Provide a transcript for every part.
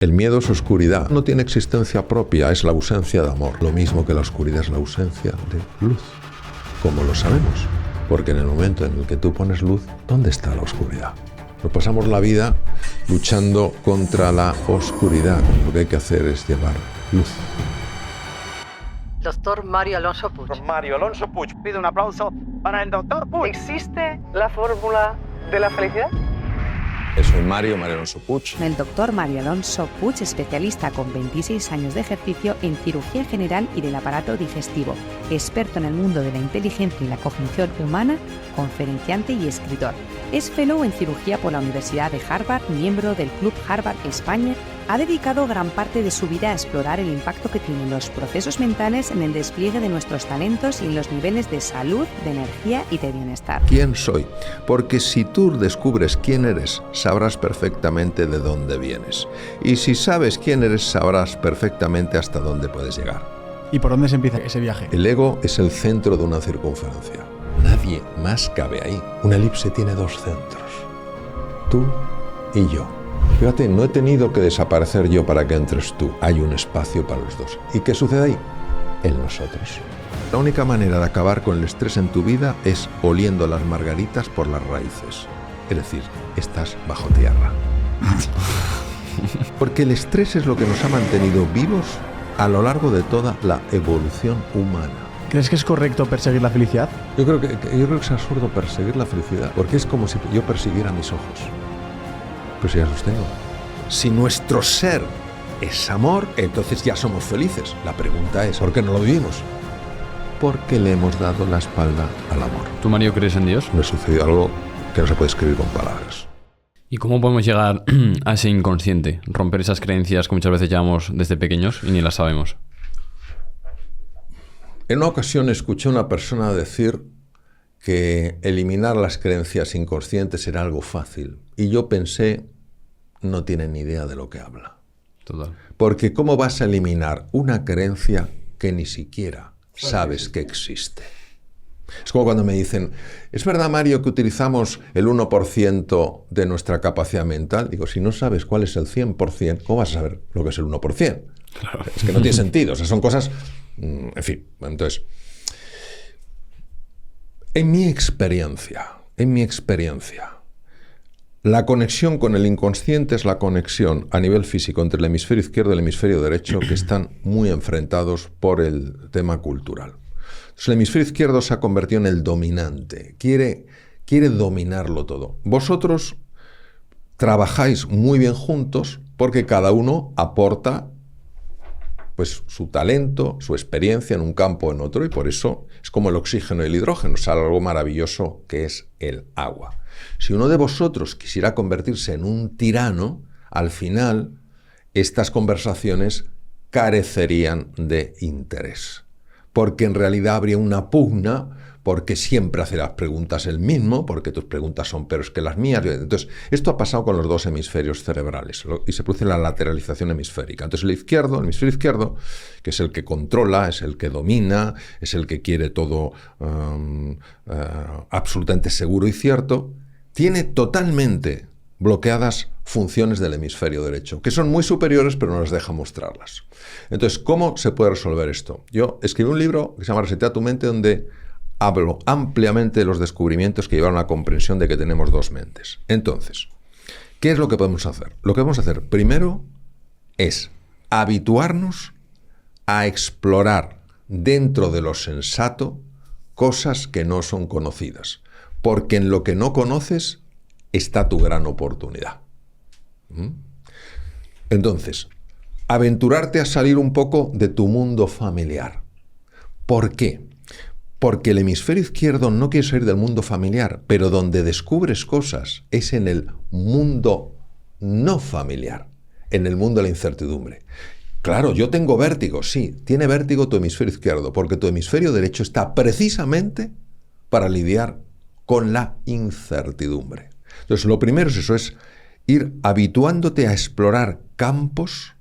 El miedo es oscuridad, no tiene existencia propia, es la ausencia de amor. Lo mismo que la oscuridad es la ausencia de luz. ¿Cómo lo sabemos? Porque en el momento en el que tú pones luz, ¿dónde está la oscuridad? Nos pasamos la vida luchando contra la oscuridad. Lo que hay que hacer es llevar luz. Doctor Mario Alonso Puig. Mario Alonso Puig, pide un aplauso para el doctor Puig. ¿Existe la fórmula de la felicidad? Soy Mario Alonso Puig. El doctor Mario Alonso Puig, especialista con 26 años de ejercicio en cirugía general y del aparato digestivo, experto en el mundo de la inteligencia y la cognición humana, conferenciante y escritor. Es fellow en cirugía por la Universidad de Harvard, miembro del Club Harvard España. Ha dedicado gran parte de su vida a explorar el impacto que tienen los procesos mentales en el despliegue de nuestros talentos y en los niveles de salud, de energía y de bienestar. ¿Quién soy? Porque si tú descubres quién eres, sabrás perfectamente de dónde vienes. Y si sabes quién eres, sabrás perfectamente hasta dónde puedes llegar. ¿Y por dónde se empieza ese viaje? El ego es el centro de una circunferencia. Nadie más cabe ahí. Una elipse tiene dos centros. Tú y yo. Fíjate, no he tenido que desaparecer yo para que entres tú. Hay un espacio para los dos. ¿Y qué sucede ahí? En nosotros. La única manera de acabar con el estrés en tu vida es oliendo las margaritas por las raíces. Es decir, estás bajo tierra. Porque el estrés es lo que nos ha mantenido vivos a lo largo de toda la evolución humana. ¿Crees que es correcto perseguir la felicidad? Yo creo que es absurdo perseguir la felicidad, porque es como si yo persiguiera mis ojos. Pues ya los tengo. Si nuestro ser es amor, entonces ya somos felices. La pregunta es, ¿por qué no lo vivimos? Porque le hemos dado la espalda al amor. ¿Tú, Mario, crees en Dios? Me sucedió algo que no se puede escribir con palabras. ¿Y cómo podemos llegar a ese inconsciente? Romper esas creencias que muchas veces llevamos desde pequeños y ni las sabemos. En una ocasión escuché a una persona decir que eliminar las creencias inconscientes era algo fácil. Y yo pensé, no tiene ni idea de lo que habla. Total. Porque ¿cómo vas a eliminar una creencia que ni siquiera sabes que existe? Es como cuando me dicen, ¿es verdad, Mario, que utilizamos el 1% de nuestra capacidad mental? Digo, si no sabes cuál es el 100%, ¿cómo vas a saber lo que es el 1%? Claro. Es que no tiene sentido. O sea, son cosas... En fin, entonces... En mi experiencia, la conexión con el inconsciente es la conexión a nivel físico entre el hemisferio izquierdo y el hemisferio derecho, que están muy enfrentados por el tema cultural. Entonces, el hemisferio izquierdo se ha convertido en el dominante, quiere dominarlo todo. Vosotros trabajáis muy bien juntos porque cada uno aporta pues su talento, su experiencia en un campo o en otro, y por eso es como el oxígeno y el hidrógeno, sale algo maravilloso que es el agua. Si uno de vosotros quisiera convertirse en un tirano, al final estas conversaciones carecerían de interés, porque en realidad habría una pugna, porque siempre hace las preguntas el mismo, porque tus preguntas son peores que las mías. Entonces, esto ha pasado con los dos hemisferios cerebrales y se produce la lateralización hemisférica. Entonces, el hemisferio izquierdo, que es el que controla, es el que domina, es el que quiere todo absolutamente seguro y cierto, tiene totalmente bloqueadas funciones del hemisferio derecho, que son muy superiores, pero no les deja mostrarlas. Entonces, ¿cómo se puede resolver esto? Yo escribí un libro que se llama Resetea tu mente, donde hablo ampliamente de los descubrimientos que llevaron a la comprensión de que tenemos dos mentes. Entonces, ¿qué es lo que podemos hacer? Lo que podemos hacer primero es habituarnos a explorar dentro de lo sensato cosas que no son conocidas, porque en lo que no conoces está tu gran oportunidad. Entonces, aventurarte a salir un poco de tu mundo familiar. ¿Por qué? Porque el hemisferio izquierdo no quiere salir del mundo familiar, pero donde descubres cosas es en el mundo no familiar, en el mundo de la incertidumbre. Claro, yo tengo vértigo, sí, tiene vértigo tu hemisferio izquierdo, porque tu hemisferio derecho está precisamente para lidiar con la incertidumbre. Entonces, lo primero es eso, es ir habituándote a explorar campos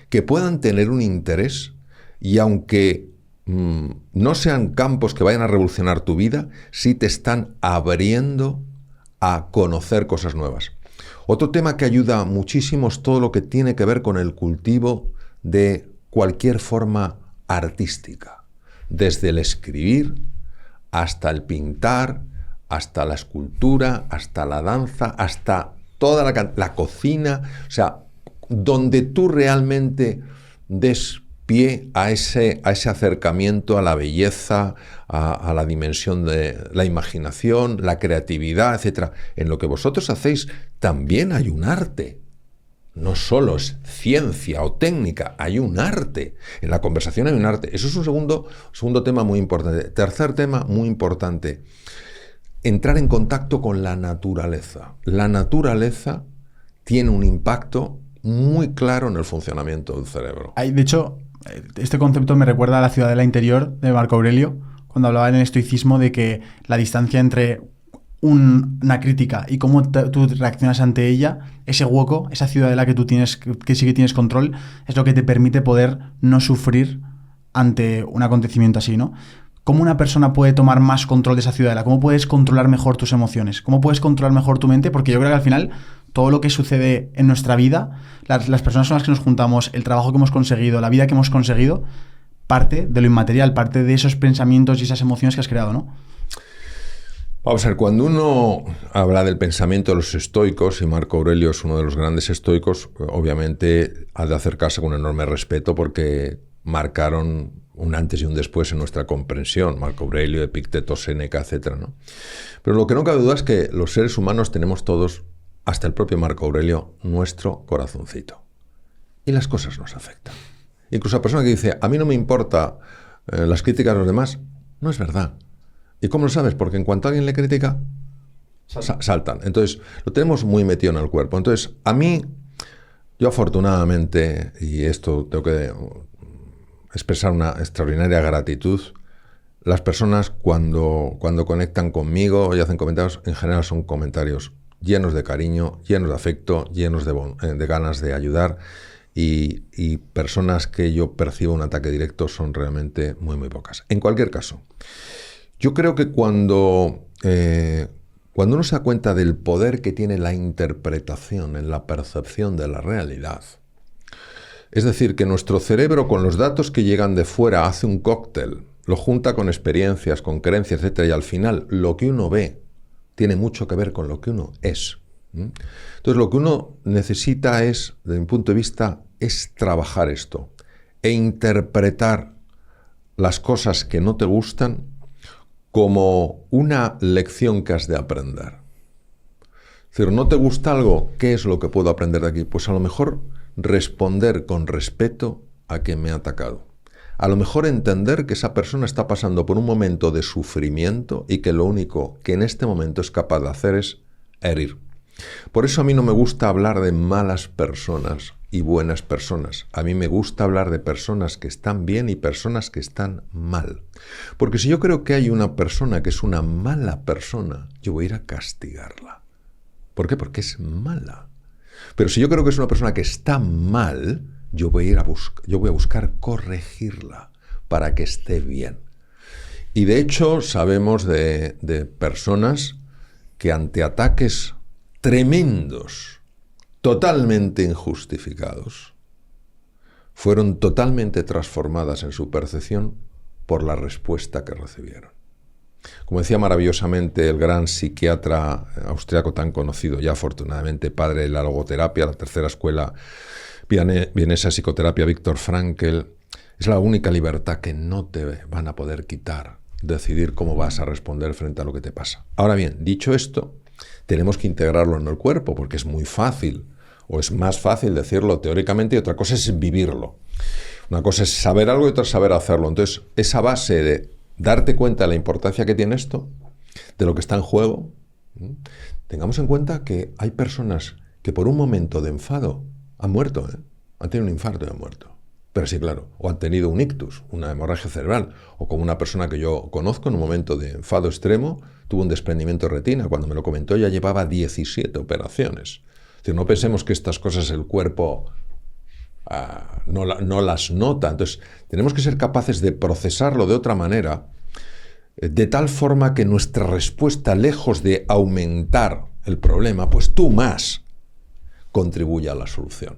que puedan tener un interés, y aunque no sean campos que vayan a revolucionar tu vida, sí te están abriendo a conocer cosas nuevas. Otro tema que ayuda muchísimo es todo lo que tiene que ver con el cultivo de cualquier forma artística, desde el escribir hasta el pintar, hasta la escultura, hasta la danza, hasta toda la cocina, o sea, donde tú realmente des pie a ese acercamiento a la belleza, a la dimensión de la imaginación, la creatividad, etc. En lo que vosotros hacéis también hay un arte. No solo es ciencia o técnica, hay un arte. En la conversación hay un arte. Eso es un segundo tema muy importante. Tercer tema muy importante. Entrar en contacto con la naturaleza. La naturaleza tiene un impacto muy claro en el funcionamiento del cerebro. De hecho, este concepto me recuerda a la ciudadela interior de Marco Aurelio, cuando hablaba en el estoicismo de que la distancia entre una crítica y cómo tú reaccionas ante ella, ese hueco, esa ciudadela que tú tienes, que sí que tienes control, es lo que te permite poder no sufrir ante un acontecimiento así, ¿no? ¿Cómo una persona puede tomar más control de esa ciudadela? ¿Cómo puedes controlar mejor tus emociones? ¿Cómo puedes controlar mejor tu mente? Porque yo creo que al final todo lo que sucede en nuestra vida, las personas con las que nos juntamos, el trabajo que hemos conseguido, la vida que hemos conseguido, parte de lo inmaterial, parte de esos pensamientos y esas emociones que has creado, ¿no? Vamos a ver, cuando uno habla del pensamiento de los estoicos, y Marco Aurelio es uno de los grandes estoicos, obviamente ha de acercarse con enorme respeto porque marcaron un antes y un después en nuestra comprensión, Marco Aurelio, Epicteto, Séneca, etc., ¿no? Pero lo que no cabe duda es que los seres humanos tenemos todos, hasta el propio Marco Aurelio, nuestro corazoncito. Y las cosas nos afectan. Incluso la persona que dice, a mí no me importa las críticas de los demás, no es verdad. ¿Y cómo lo sabes? Porque en cuanto alguien le critica, saltan. Entonces, lo tenemos muy metido en el cuerpo. Entonces, a mí, yo afortunadamente, y esto tengo que expresar una extraordinaria gratitud, las personas cuando conectan conmigo y hacen comentarios, en general son comentarios llenos de cariño, llenos de afecto, llenos de ganas de ayudar, y personas que yo percibo un ataque directo son realmente muy, muy pocas. En cualquier caso, yo creo que cuando uno se da cuenta del poder que tiene la interpretación en la percepción de la realidad, es decir, que nuestro cerebro con los datos que llegan de fuera hace un cóctel, lo junta con experiencias, con creencias, etc., y al final lo que uno ve tiene mucho que ver con lo que uno es. Entonces, lo que uno necesita es, desde mi punto de vista, es trabajar esto e interpretar las cosas que no te gustan como una lección que has de aprender. Es decir, ¿no te gusta algo? ¿Qué es lo que puedo aprender de aquí? Pues a lo mejor responder con respeto a quien me ha atacado. A lo mejor entender que esa persona está pasando por un momento de sufrimiento y que lo único que en este momento es capaz de hacer es herir. Por eso a mí no me gusta hablar de malas personas y buenas personas. A mí me gusta hablar de personas que están bien y personas que están mal. Porque si yo creo que hay una persona que es una mala persona, yo voy a ir a castigarla. ¿Por qué? Porque es mala. Pero si yo creo que es una persona que está mal, yo voy a buscar corregirla para que esté bien. Y de hecho sabemos de personas que ante ataques tremendos, totalmente injustificados, fueron totalmente transformadas en su percepción por la respuesta que recibieron. Como decía maravillosamente el gran psiquiatra austriaco tan conocido, ya afortunadamente padre de la logoterapia, la tercera escuela vienesa de psicoterapia, Viktor Frankl, es la única libertad que no te van a poder quitar, decidir cómo vas a responder frente a lo que te pasa. Ahora bien, dicho esto, tenemos que integrarlo en el cuerpo, porque es muy fácil, o es más fácil decirlo teóricamente, y otra cosa es vivirlo. Una cosa es saber algo y otra es saber hacerlo. Entonces, esa base de darte cuenta de la importancia que tiene esto, de lo que está en juego, tengamos en cuenta que hay personas que por un momento de enfado han muerto, han tenido un infarto y han muerto. Pero sí, claro, o han tenido un ictus, una hemorragia cerebral, o como una persona que yo conozco en un momento de enfado extremo, tuvo un desprendimiento de retina. Cuando me lo comentó ya llevaba 17 operaciones. Es decir, no pensemos que estas cosas el cuerpo no las nota. Entonces, tenemos que ser capaces de procesarlo de otra manera, de tal forma que nuestra respuesta, lejos de aumentar el problema, pues tú más, contribuya a la solución.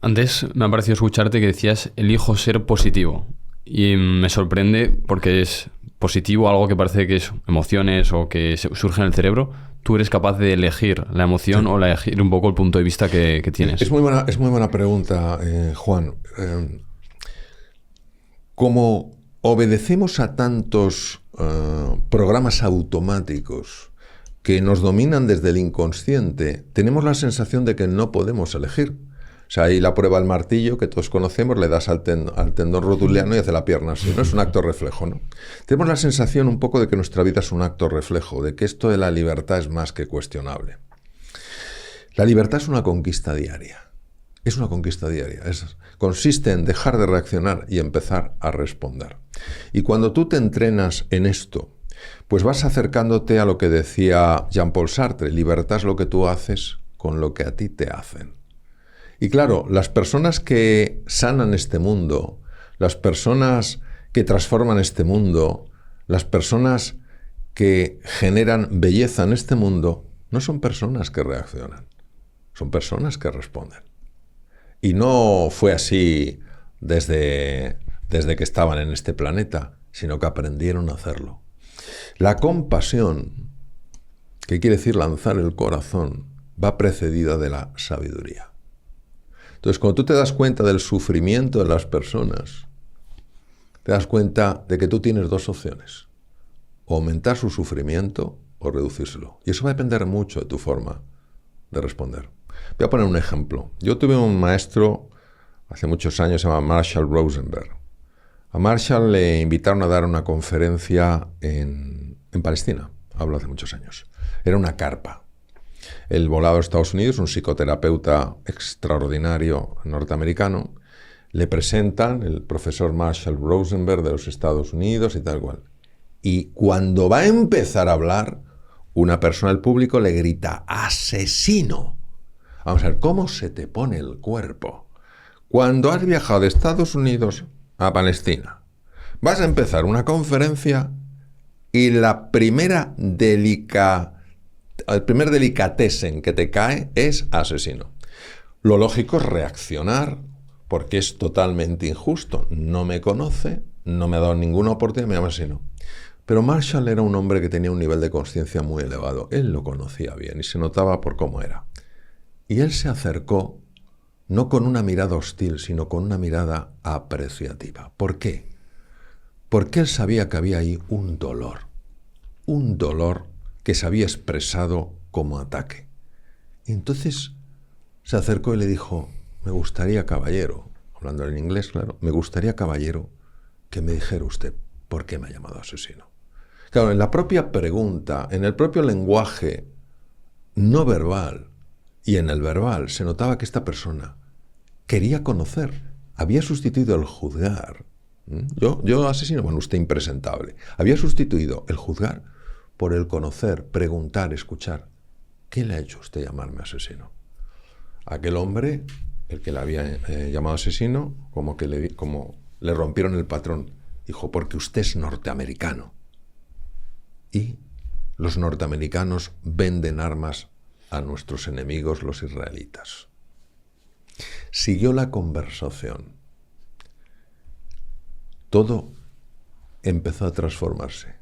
Antes me ha parecido escucharte que decías elijo ser positivo. Y me sorprende porque es positivo, algo que parece que es emociones o que surge en el cerebro. Tú eres capaz de elegir la emoción o elegir un poco el punto de vista que tienes. Es muy buena pregunta, Juan. Como obedecemos a tantos programas automáticos que nos dominan desde el inconsciente, tenemos la sensación de que no podemos elegir. O sea, ahí la prueba del martillo, que todos conocemos, le das al tendón rotuliano y hace la pierna así, ¿no? Es un acto reflejo, ¿no? Tenemos la sensación un poco de que nuestra vida es un acto reflejo, de que esto de la libertad es más que cuestionable. La libertad es una conquista diaria. Es una conquista diaria. Consiste en dejar de reaccionar y empezar a responder. Y cuando tú te entrenas en esto, pues vas acercándote a lo que decía Jean-Paul Sartre: libertad es lo que tú haces con lo que a ti te hacen. Y claro, las personas que sanan este mundo, las personas que transforman este mundo, las personas que generan belleza en este mundo, no son personas que reaccionan, son personas que responden. Y no fue así desde que estaban en este planeta, sino que aprendieron a hacerlo. La compasión, que quiere decir lanzar el corazón, va precedida de la sabiduría. Entonces, cuando tú te das cuenta del sufrimiento de las personas, te das cuenta de que tú tienes dos opciones: o aumentar su sufrimiento o reducírselo. Y eso va a depender mucho de tu forma de responder. Voy a poner un ejemplo. Yo tuve un maestro hace muchos años, se llama Marshall Rosenberg. A Marshall le invitaron a dar una conferencia en Palestina, hablo hace muchos años. Era una carpa. Él volaba a Estados Unidos, un psicoterapeuta extraordinario norteamericano. Le presentan el profesor Marshall Rosenberg de los Estados Unidos y tal cual. Y cuando va a empezar a hablar, una persona del público le grita: ¡asesino! Vamos a ver, ¿cómo se te pone el cuerpo cuando has viajado de Estados Unidos a Palestina? Vas a empezar una conferencia y la primera el primer delicatessen que te cae es asesino. Lo lógico es reaccionar, porque es totalmente injusto. No me conoce, no me ha dado ninguna oportunidad, me llama asesino. Pero Marshall era un hombre que tenía un nivel de conciencia muy elevado. Él lo conocía bien y se notaba por cómo era. Y él se acercó no con una mirada hostil, sino con una mirada apreciativa. ¿Por qué? Porque él sabía que había ahí un dolor que se había expresado como ataque. Y entonces se acercó y le dijo: me gustaría, caballero, hablando en inglés, claro, me gustaría, caballero, que me dijera usted por qué me ha llamado asesino. Claro, en la propia pregunta, en el propio lenguaje no verbal y en el verbal, se notaba que esta persona quería conocer, había sustituido el juzgar. Yo asesino, bueno, usted impresentable. Había sustituido el juzgar por el conocer, preguntar, escuchar. ¿Qué le ha hecho usted llamarme asesino? Aquel hombre, el que le había llamado asesino, como le rompieron el patrón. Dijo: porque usted es norteamericano. Y los norteamericanos venden armas a nuestros enemigos, los israelitas. Siguió la conversación. Todo empezó a transformarse.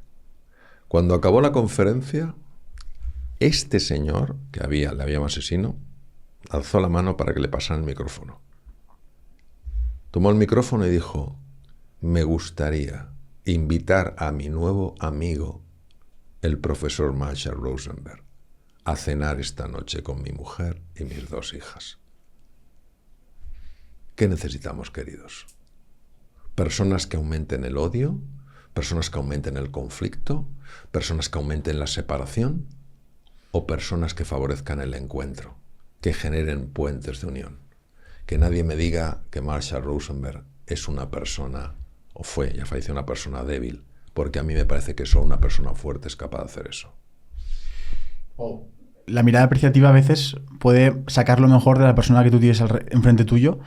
Cuando acabó la conferencia, este señor, que le había llamado asesino, alzó la mano para que le pasaran el micrófono. Tomó el micrófono y dijo: me gustaría invitar a mi nuevo amigo, el profesor Marshall Rosenberg, a cenar esta noche con mi mujer y mis 2 hijas. ¿Qué necesitamos, queridos? Personas que aumenten el odio, personas que aumenten el conflicto, personas que aumenten la separación, o personas que favorezcan el encuentro, que generen puentes de unión. Que nadie me diga que Marshall Rosenberg es una persona, o fue, ya falleció, una persona débil, porque a mí me parece que solo una persona fuerte es capaz de hacer eso. La mirada apreciativa a veces puede sacar lo mejor de la persona que tú tienes enfrente tuyo,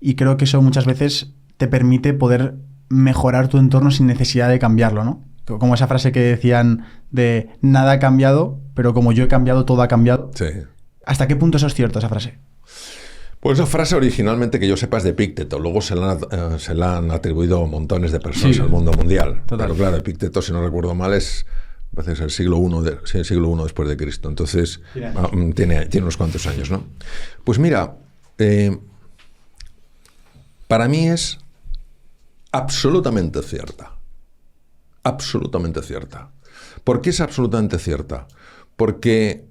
y creo que eso muchas veces te permite poder mejorar tu entorno sin necesidad de cambiarlo, ¿no? Como esa frase que decían de nada ha cambiado, pero como yo he cambiado, todo ha cambiado. Sí. ¿Hasta qué punto eso es cierto, esa frase? Pues esa frase originalmente, que yo sepa, es de Epicteto. Luego se la han atribuido montones de personas al mundo mundial. Total. Pero claro, Epicteto, si no recuerdo mal, es a veces el siglo I después de Cristo. Entonces, tiene unos cuantos años, ¿no? Pues mira, para mí es absolutamente cierta. Absolutamente cierta. ¿Por qué es absolutamente cierta? Porque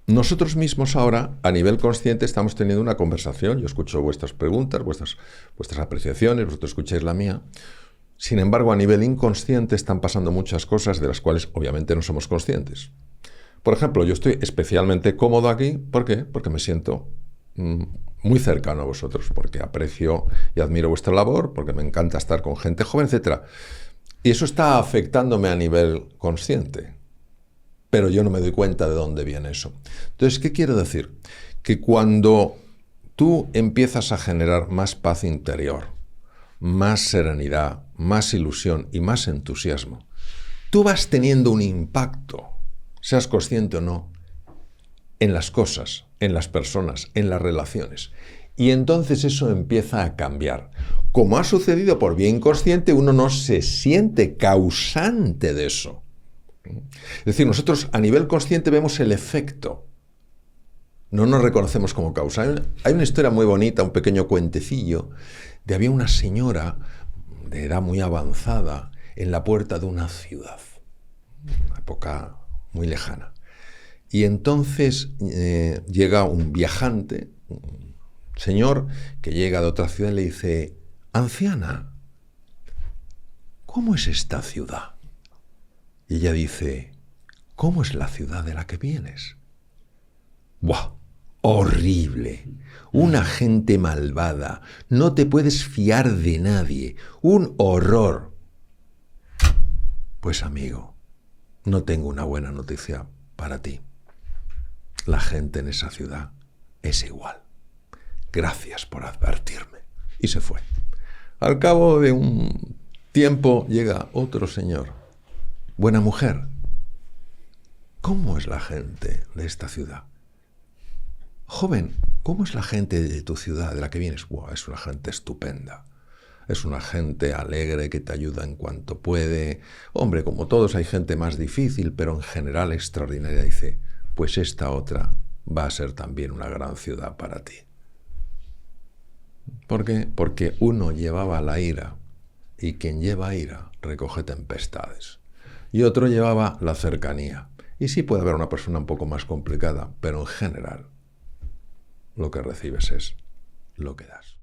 nosotros mismos ahora, a nivel consciente, estamos teniendo una conversación. Yo escucho vuestras preguntas, vuestras apreciaciones, vosotros escucháis la mía. Sin embargo, a nivel inconsciente están pasando muchas cosas de las cuales obviamente no somos conscientes. Por ejemplo, yo estoy especialmente cómodo aquí. ¿Por qué? Porque me siento muy cercano a vosotros, porque aprecio y admiro vuestra labor, porque me encanta estar con gente joven, etc. Y eso está afectándome a nivel consciente. Pero yo no me doy cuenta de dónde viene eso. Entonces, ¿qué quiero decir? Que cuando tú empiezas a generar más paz interior, más serenidad, más ilusión y más entusiasmo, tú vas teniendo un impacto, seas consciente o no, en las cosas, en las personas, en las relaciones. Y entonces eso empieza a cambiar. Como ha sucedido por vía inconsciente, uno no se siente causante de eso. Es decir, nosotros a nivel consciente vemos el efecto. No nos reconocemos como causa. Hay una historia muy bonita, un pequeño cuentecillo, de había una señora de edad muy avanzada en la puerta de una ciudad, una época muy lejana. Y entonces llega un viajante, un señor que llega de otra ciudad y le dice: anciana, ¿cómo es esta ciudad? Y ella dice: ¿cómo es la ciudad de la que vienes? ¡Buah! Horrible. Una gente malvada. No te puedes fiar de nadie. Un horror. Pues amigo, no tengo una buena noticia para ti. La gente en esa ciudad es igual. Gracias por advertirme. Y se fue. Al cabo de un tiempo llega otro señor. Buena mujer, ¿cómo es la gente de esta ciudad? Joven, ¿cómo es la gente de tu ciudad, de la que vienes? Wow, es una gente estupenda. Es una gente alegre que te ayuda en cuanto puede. Hombre, como todos hay gente más difícil, pero en general extraordinaria. Dice: pues esta otra va a ser también una gran ciudad para ti. ¿Por qué? Porque uno llevaba la ira, y quien lleva ira recoge tempestades. Y otro llevaba la cercanía. Y sí puede haber una persona un poco más complicada, pero en general lo que recibes es lo que das.